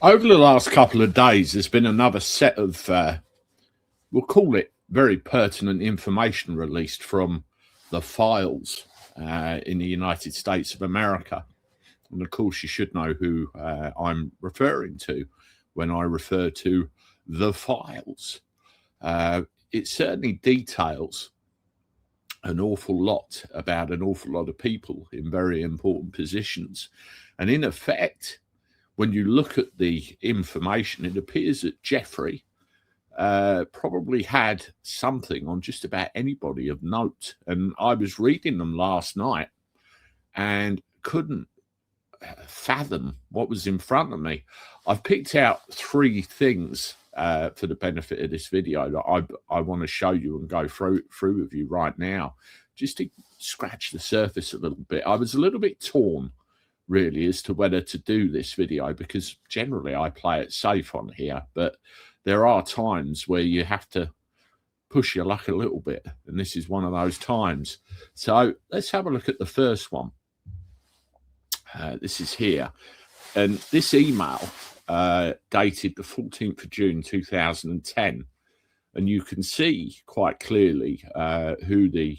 Over the last couple of days, there's been another set of, we'll call it very pertinent information released from the files in the United States of America. And of course, you should know who I'm referring to when I refer to the files. It certainly details an awful lot about an awful lot of people in very important positions. And in effect, when you look at the information, it appears that Jeffrey probably had something on just about anybody of note. And I was reading them last night and couldn't fathom what was in front of me. I've picked out three things for the benefit of this video that I want to show you and go through with you right now, just to scratch the surface a little bit. I was a little bit torn, really, as to whether to do this video, because generally I play it safe on here, but there are times where you have to push your luck a little bit, and this is one of those times. So let's have a look at the first one. This is here, and this email dated the 14th of June 2010, and you can see quite clearly who the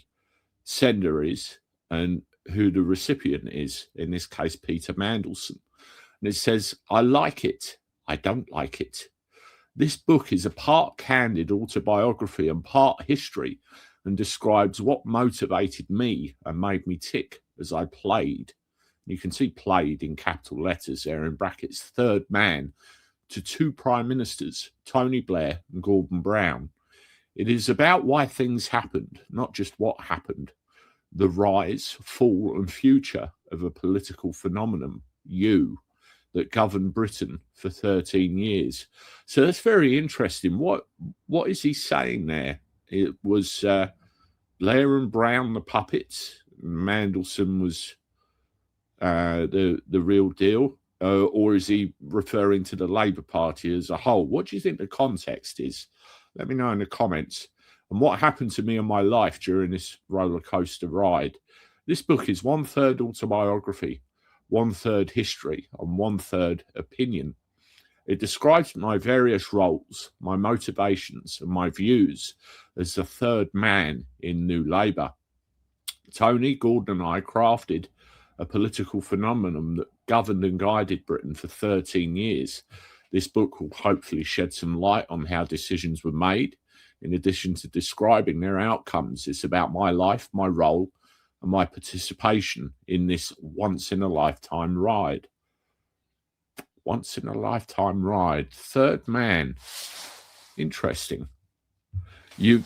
sender is and who the recipient is, in this case Peter Mandelson. And it says, "I like it, I don't like it. This book is a part candid autobiography and part history, and describes what motivated me and made me tick as I played." You can see played in capital letters there in brackets, third man to two prime ministers, Tony Blair and Gordon Brown. It is about why things happened, not just what happened. The rise, fall and future of a political phenomenon, that governed Britain for 13 years. So that's very interesting. What is he saying there? It was Blair and Brown, the puppets. Mandelson was the real deal, or is he referring to the Labour Party as a whole? What do you think the context is? Let me know in the comments. And what happened to me in my life during this roller coaster ride? This book is 1/3 autobiography, 1/3 history, and 1/3 opinion. It describes my various roles, my motivations, and my views as the third man in New Labour. Tony, Gordon, and I crafted a political phenomenon that governed and guided Britain for 13 years. This book will hopefully shed some light on how decisions were made. In addition to describing their outcomes, it's about my life, my role, and my participation in this once-in-a-lifetime ride. Once-in-a-lifetime ride. Third man. Interesting. You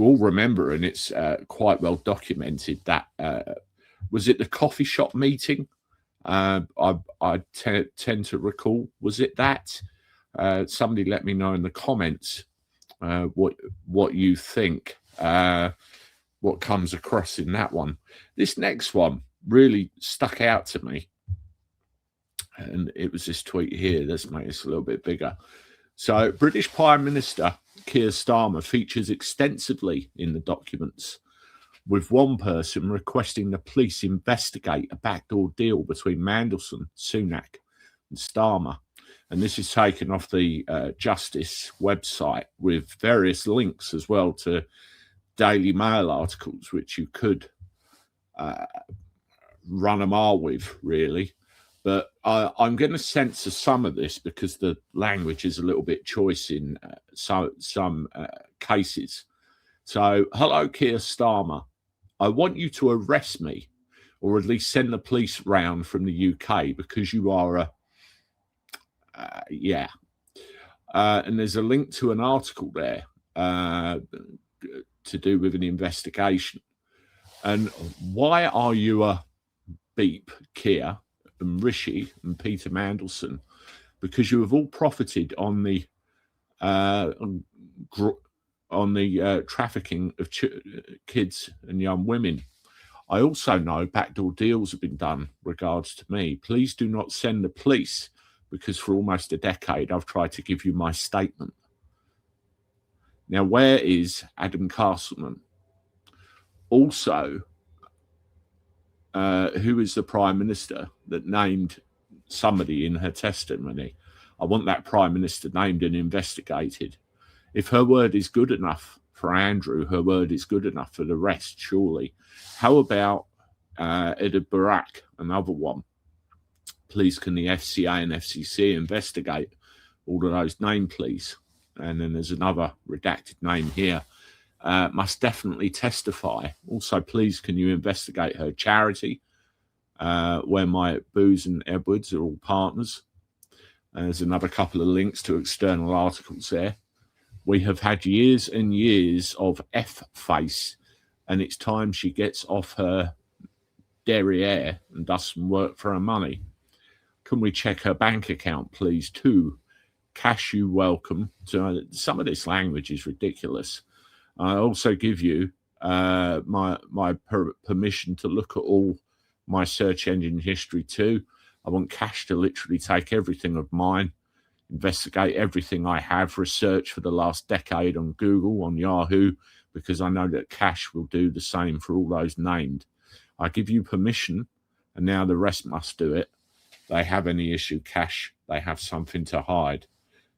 all remember, and it's quite well documented, that was it the coffee shop meeting? I tend to recall. Was it that? Somebody let me know in the comments what you think, what comes across in that one. This next one really stuck out to me, and it was this tweet here. Let's make this a little bit bigger. So, British Prime Minister Keir Starmer features extensively in the documents, with one person requesting the police investigate a backdoor deal between Mandelson, Sunak and Starmer. And this is taken off the Justice website, with various links as well to Daily Mail articles, which you could run a mile with, really. But I'm going to censor some of this because the language is a little bit choice in some cases. So, hello, Keir Starmer. I want you to arrest me, or at least send the police round from the UK, because you are a and there's a link to an article there to do with an investigation. And why are you a beep, Keir and Rishi and Peter Mandelson? Because you have all profited on the trafficking of kids and young women. I also know backdoor deals have been done regards to me. Please do not send the police, because for almost a decade I've tried to give you my statement. Now, where is Adam Castleman? Also, who is the Prime Minister that named somebody in her testimony? I want that Prime Minister named and investigated. If her word is good enough for Andrew, her word is good enough for the rest, surely. How about Edward Barak, another one? Please, can the FCA and FCC investigate all of those names, please? And then there's another redacted name here. Must definitely testify. Also, please, can you investigate her charity, where my Booz and Edwards are all partners? There's another couple of links to external articles there. We have had years and years of F-face, and it's time she gets off her derriere and does some work for her money. Can we check her bank account, please, too? Cash you welcome. So some of this language is ridiculous. I also give you my permission to look at all my search engine history too. I want Cash to literally take everything of mine, investigate everything I have researched for the last decade on Google, on Yahoo, because I know that Cash will do the same for all those named. I give you permission, and now the rest must do it. They have any issue, Cash, they have something to hide.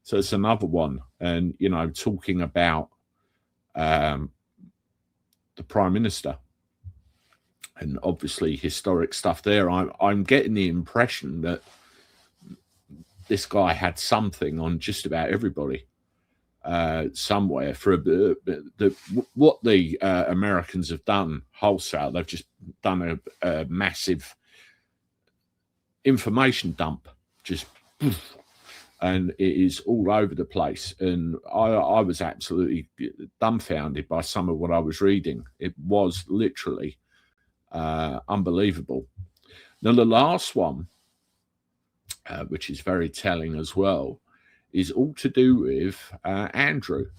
So it's another one. And, you know, talking about the Prime Minister, and obviously historic stuff there. I'm getting the impression that this guy had something on just about everybody somewhere. For what the Americans have done wholesale, they've just done a massive information dump, just and it is all over the place. And I was absolutely dumbfounded by some of what I was reading. It was literally unbelievable. Now, the last one, which is very telling as well, is all to do with Andrew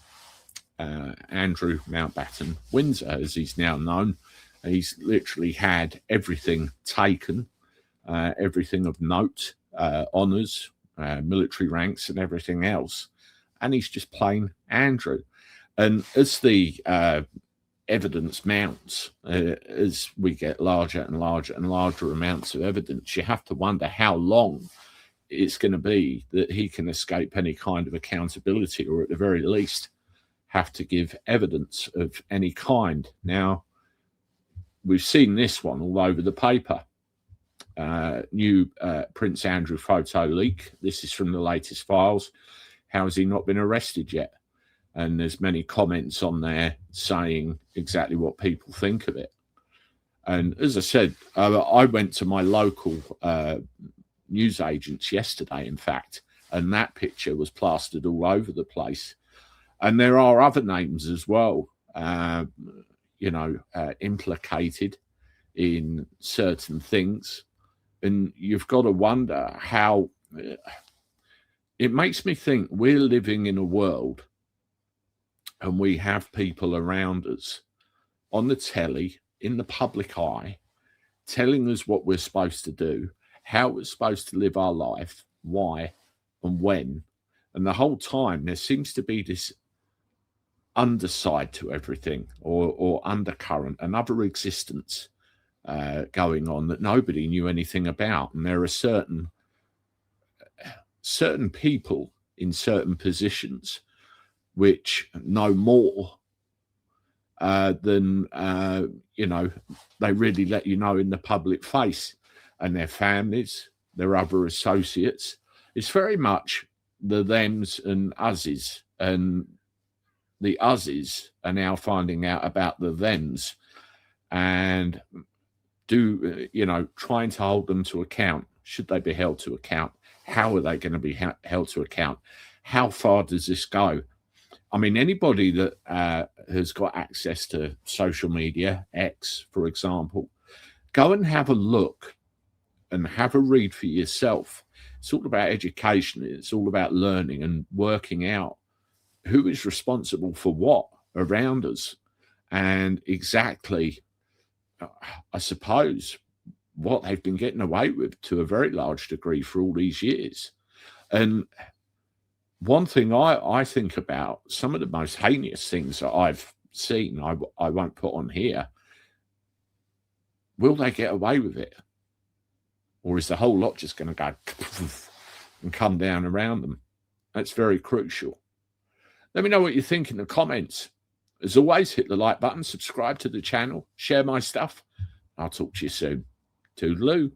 Mountbatten Windsor, as he's now known. He's literally had everything taken, everything of note, honours, military ranks and everything else. And he's just plain Andrew. And as the evidence mounts, as we get larger and larger and larger amounts of evidence, you have to wonder how long it's going to be that he can escape any kind of accountability, or at the very least have to give evidence of any kind. Now, we've seen this one all over the paper. New Prince Andrew photo leak. This is from the latest files. How has he not been arrested yet? And there's many comments on there saying exactly what people think of it. And as I said, I went to my local news agents yesterday, in fact, and that picture was plastered all over the place. And there are other names as well, implicated in certain things. And you've got to wonder how it makes me think we're living in a world, and we have people around us on the telly, in the public eye, telling us what we're supposed to do, how we're supposed to live our life, why and when. And the whole time there seems to be this underside to everything, or undercurrent, another existence going on that nobody knew anything about. And there are certain people in certain positions which know more than they really let you know in the public face, and their families, their other associates. It's very much the thems and uses, and the uses are now finding out about the thems, and trying to hold them to account. Should they be held to account? How are they going to be held to account? How far does this go? I mean, anybody that has got access to social media, X, for example, go and have a look and have a read for yourself. It's all about education. It's all about learning and working out who is responsible for what around us, and exactly, I suppose, what they've been getting away with to a very large degree for all these years. And one thing I think about, some of the most heinous things that I've seen, I won't put on here. Will they get away with it? Or is the whole lot just going to go and come down around them. That's very crucial. Let me know what you think in the comments. As always, hit the like button, subscribe to the channel, share my stuff. I'll talk to you soon. Toodaloo.